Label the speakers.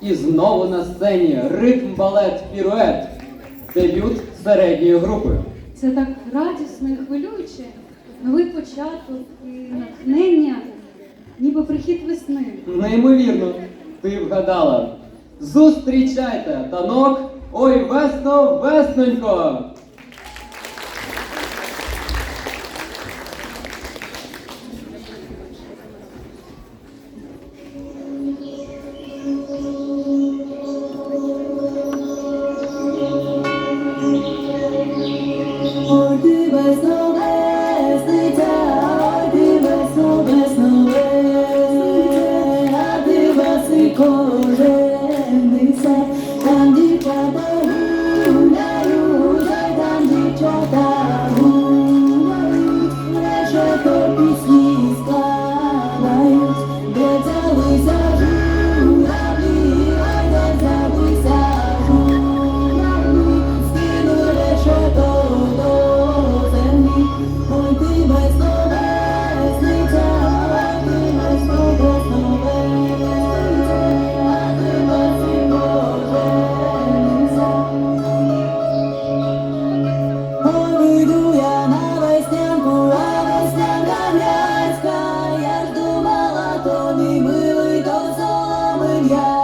Speaker 1: І знову на сцені ритм, балет, пірует. Дебют середньої групи.
Speaker 2: Це так радісно і хвилююче. Новий початок і натхнення, ніби прихід весни.
Speaker 1: Неймовірно, ти вгадала. Зустрічайте танок «Ой, весно, веснонько».
Speaker 3: Ой, ти весно, весниця, ой, ти весно, весно, а ти весни кожениця, там дівчата гуляють, ой, там дівчата гуляють, лише то пісні складають, де взялися журавлі, ой, де взялися журавлі, скинули лише то. Ой, ти весно, весниця, ой, ти весно, весно, а ти весни кожениця. Ой, вийду я на веснянку, а веснянка грязька, я ж думала, тобі милий, то соломин я.